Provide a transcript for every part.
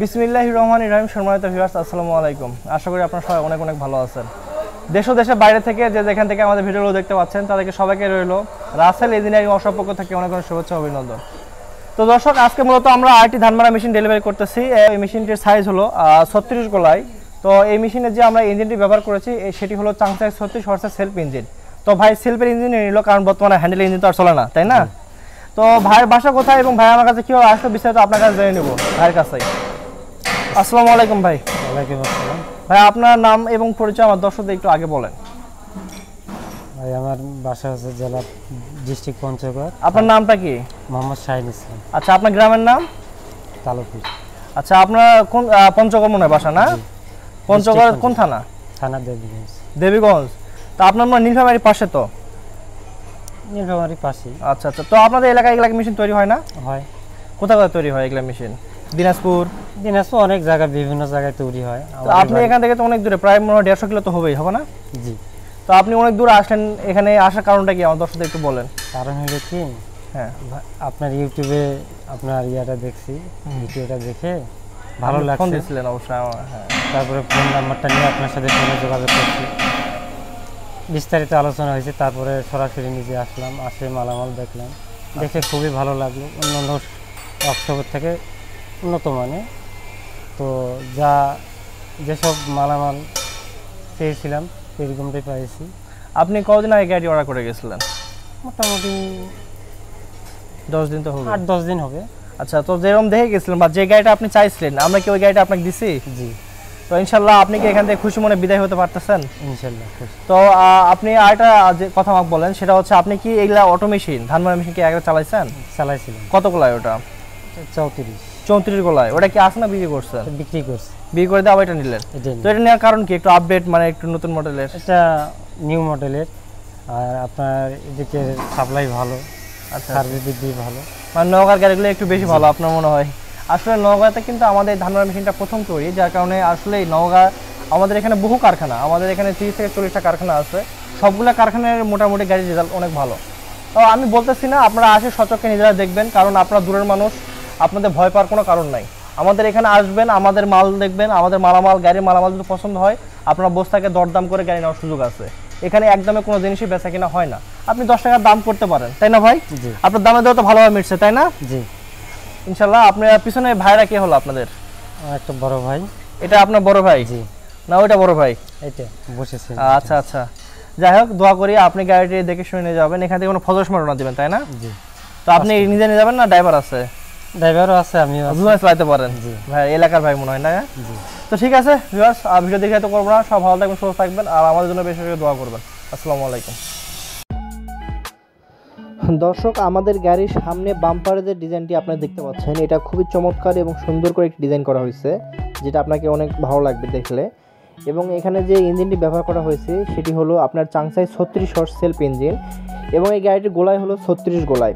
বিসমিল্লাহির রহমানির রহিম। সম্মানিত ভিউয়ার্স, আসসালামু আলাইকুম। আশা করি আপনারা সবাই অনেক অনেক ভালো আছেন। দেশ ও দেশের বাইরে থেকে যেখান থেকে আমাদের ভিডিওগুলো দেখতে পাচ্ছেন তাদেরকে সবাইকে রইল রাসেল ইঞ্জিনিয়ারিং ওয়ার্কশপ পক্ষ থেকে অনেক অনেক শুভেচ্ছা অভিনন্দন। তো দর্শক, আজকে মূলত আমরা আরটি ধানমারা মেশিন ডেলিভারি করতেছি। এই মেশিনটির সাইজ হলো 36 গোলাই। তো এই মেশিনে যে আমরা ইঞ্জিনটি ব্যবহার করেছি সেটি হলো চাংসাই 36 হর্সের সেলফ ইঞ্জিন। তো ভাই সেলফের ইঞ্জিন নিল, কারণ বর্তমানে হ্যান্ডেল ইঞ্জিন তো আর চলে না, তাই না? তো ভাইয়ের বাসা কোথায় এবং ভাই আমার কাছে কীভাবে আসলো বিস্তারিত আপনার কাছে জেনে নেব ভাইয়ের কাছেই। আসসালামু আলাইকুম ভাই। ওয়ালাইকুম আসসালাম। ভাই আপনার নাম এবং পরিচয় আমার দর্শকদের একটু আগে বলেন। ভাই আমার বাসা হচ্ছে জেলা ডিস্ট্রিক্ট পঞ্চগড়। আপনার নামটা কি? মোহাম্মদ শাহিন ইসলাম। আচ্ছা, আপনার গ্রামের নাম? তালুপুর। আচ্ছা, আপনার কোন পঞ্চগড় মনে হয় বাসা, না? পঞ্চগড় কোন থানা? থানা দেবীগঞ্জ। দেবীগঞ্জ। তো আপনার মনে নীলফামারীর পাশে তো? নীলফামারীর পাশে। আচ্ছা আচ্ছা। তো আপনাদের এলাকায় এগুলা মেশিন তৈরি হয় না? হয়। কোথায় কোথায় তৈরি হয় এগুলা মেশিন? দিনাজপুর অনেক জায়গায়, বিভিন্ন জায়গায় তৈরি হয়। তো আপনি এখান থেকে তো অনেক দূরে, প্রায় 150 কিলো তো হবেই, হবে না? জি। তো আপনি অনেক দূরে আসলেন, এখানে আসার কারণটা কি আমার দর্শকদের একটু বলেন। কারণ হলো কি, হ্যাঁ, আপনার ইউটিউবে আপনার ইয়াটা দেখছি, ভিডিওটা দেখে ভালো লাগছে। ফোন দিয়েছিলেন অবশ্যই। হ্যাঁ, তারপরে ফোন নাম্বারটা নিয়ে আপনার সাথে ফোনে যোগাযোগ করছি, বিস্তারিত আলোচনা হয়েছে। তারপরে সরাসরি নিজে আসলাম, আসে মালামাল দেখলাম, দেখে খুবই ভালো লাগলো। অন্যান্য ওয়ার্কশপের থেকে উন্নত মানে। তো যেসব মালামাল চেয়েছিলাম এরকমটাই পাইছি। আপনি কতদিন আগে গাড়ি অর্ডার করে গেছিলেন? মোটামুটি 10 দিন তো হবে। 8-10 দিন হবে। আচ্ছা, তো যেরকম দেখে গেছিলেন বা যে গাড়িটা আপনি চাইছিলেন, আমরা কি ওই গাড়িটা আপনাকে দিছি? জি। তো ইনশাল্লাহ আপনি কি এখান থেকে খুশি মনে বিদায় হতে পারতেছেন? ইনশাল্লাহ খুশি। তো আপনি আরেকটা যে কথা আমাকে বলেন, সেটা হচ্ছে আপনি কি এগুলা অটো মেশিন, ধানমারা মেশিন কি আগে চালাইছেন? চালাইছিলাম। কত গোলায় ওটা? 34 গোলায়। ওটা কি আছে না বিক্রি করছেন? বিক্রি করছি। বিক্রি করে দিয়ে আবার এটা নিলেন? তো এটা নেওয়ার কারণ কি? একটু আপডেট, মানে একটু নতুন মডেলের? এটা নিউ মডেলের, আর আপনার এদিকে সাপ্লাই ভালো, আচ্ছা, সার্ভিস দিক দিয়ে ভালো। মানে নওগাঁর গাড়িগুলো একটু বেশি ভালো আপনার মনে হয়? আসলে নওগাঁতে কিন্তু আমাদের ধানমারা মেশিনটা প্রথম তৈরি, যার কারণে আসলে নওগাঁ আমাদের এখানে বহু কারখানা, আমাদের এখানে 30 থেকে 40টা কারখানা আছে। সবগুলো কারখানার মোটামুটি গাড়ির রেজাল্ট অনেক ভালো। তো আমি বলতেছি না, আপনারা আসে সচক্ষে নিজেরা দেখবেন, কারণ আপনারা দূরের মানুষ, আপনাদের ভয় পাওয়ার কোনো কারণ নাই। আমাদের এখানে আসবেন, আমাদের মাল দেখবেন, আমাদের মালামাল, গাড়ির মালামাল যদি পছন্দ হয়, আপনার বস্তাকে দরদাম করে গাড়ি নেওয়ার সুযোগ আছে। এখানে একদমে কোনো জিনিসই বেচা কিনা হয় না। আপনি 10 টাকার দাম করতে পারেন, তাই না ভাই? আপনার দামে দেওয়া তো ভালোভাবে মিটছে, তাই না? জি ইনশাল্লাহ। আপনার পিছনে ভাইরা কে হলো আপনাদের? একটা বড় ভাই। এটা আপনার বড় ভাই? জি। না, ওইটা বড় ভাই? এটা বসেছে। আচ্ছা আচ্ছা, যাই হোক, দোয়া করি আপনি গাড়িটি দেখে শুনে নিয়ে যাবেন। এখান থেকে কোনো ফজর সময় না দিবেন, তাই না? জি। তো আপনি নিজে নিয়ে যাবেন না ড্রাইভার আছে? ড্রাইভারও আছে, আমিও চালাতে পারেন? জি ভাই, এলাকার ভাই মনে হয় না? জি। তো ঠিক আছে ভিউয়ার্স, ভিডিও দেখে তো করবো না, সব ভালো থাকবেন, সুস্থ থাকবেন, আর আমাদের জন্য বেশি বেশি দোয়া করবেন। আসসালামু আলাইকুম। দর্শক, আমাদের গাড়ির সামনে বাম্পারের যে ডিজাইনটি আপনারা দেখতে পাচ্ছেন, এটা খুবই চমৎকার এবং সুন্দর করে একটি ডিজাইন করা হয়েছে, যেটা আপনাকে অনেক ভালো লাগবে দেখলে। এবং এখানে যে ইঞ্জিনটি ব্যবহার করা হয়েছে সেটি হলো আপনার চাংসাই 36 হর্স সেলফ ইঞ্জিন, এবং এই গাড়িটির গোলায় হলো 36 গোলায়।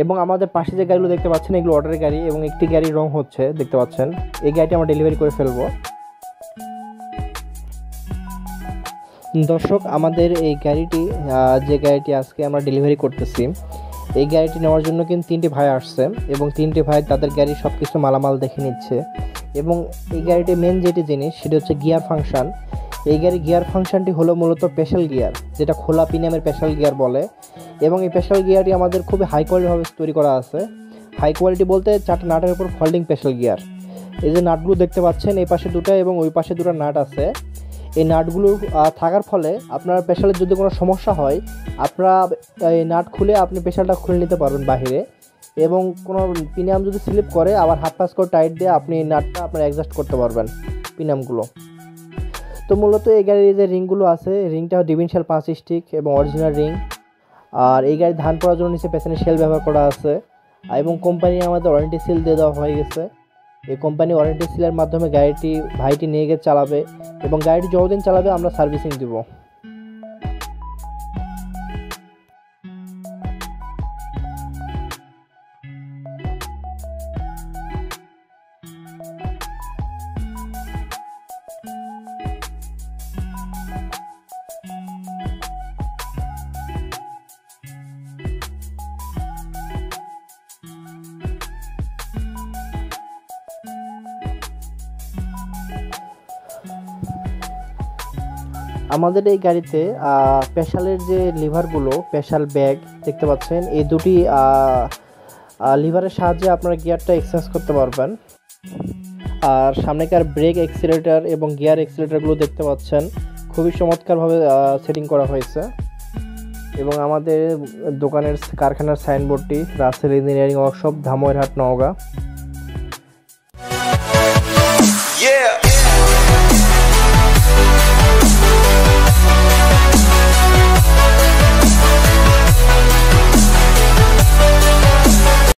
এবং আমাদের পাশে যে গাড়িগুলো দেখতে পাচ্ছেন, এগুলো অর্ডারের গাড়ি, এবং একটি গাড়ির রং হচ্ছে, দেখতে পাচ্ছেন। এই গাড়িটি আমরা ডেলিভারি করে ফেলবো। দর্শক, আমাদের এই গাড়িটি, যে গাড়িটি আজকে আমরা ডেলিভারি করতেছি, এই গাড়িটি নেওয়ার জন্য কিন্তু 3টি ভাই আসছে, এবং 3টি ভাই তাদের গাড়ির সব কিছু মালামাল দেখে নিচ্ছে। এবং এই গাড়িটির মেন যেটি জিনিস সেটি হচ্ছে গিয়ার ফাংশন। এই গাড়ির গিয়ার ফাংশনটি হলো মূলত স্পেশাল গিয়ার, যেটা খোলা পিনিয়ামের স্পেশাল গিয়ার বলে। এবং এই স্পেশাল গিয়ারটি আমাদের খুবই হাই কোয়ালিটিভাবে তৈরি করা আছে। হাই কোয়ালিটি বলতে 4টা নাটের উপর ফোল্ডিং স্পেশাল গিয়ার। এই যে নাটগুলো দেখতে পাচ্ছেন, এই পাশে 2টা এবং ওই পাশে 2টা নাট আছে। এই নাটগুলো থাকার ফলে আপনার পেশালের যদি কোনো সমস্যা হয়, আপনারা এই নাট খুলে আপনি পেশালটা খুলে নিতে পারবেন বাহিরে। এবং কোনো পিনিয়াম যদি স্লিপ করে, আবার হাত পাস করে টাইট দিয়ে আপনি নাটটা আপনার অ্যাডজাস্ট করতে পারবেন পিনিয়ামগুলো। তো মূলত এই গাড়ির যে রিংগুলো আছে, রিংটা ডিভিনশাল 5 স্টিক এবং অরিজিনাল রিং। আর এই গাড়ি ধান পড়ার জন্য নিচে পেছনে শেল ব্যবহার করা আছে, এবং কোম্পানি আমাদের ওয়ারেন্টি সিল দিয়ে দেওয়া হয়ে গেছে। এই কোম্পানি ওয়ারেন্টি সিলের মাধ্যমে গাড়িটি ভাইটি নিয়ে গিয়ে চালাবে, এবং গাড়িটি যতদিন চালাবে আমরা সার্ভিসিং দেবো। আমাদের এই গাড়িতে পেশালের যে লিভারগুলো, পেশাল ব্যাগ দেখতে পাচ্ছেন, এই দুটি লিভারের সাহায্যে আপনারা গিয়ারটা এক্সচেঞ্জ করতে পারবেন। আর সামনেকার ব্রেক, অ্যাক্সিলারেটর এবং গিয়ার অ্যাক্সিলারেটরগুলো দেখতে পাচ্ছেন খুবই চমৎকারভাবে সেটিং করা হয়েছে। এবং আমাদের দোকানের কারখানার সাইনবোর্ডটি রাসেল ইঞ্জিনিয়ারিং ওয়ার্কশপ, ধামইরহাট, নওগাঁ।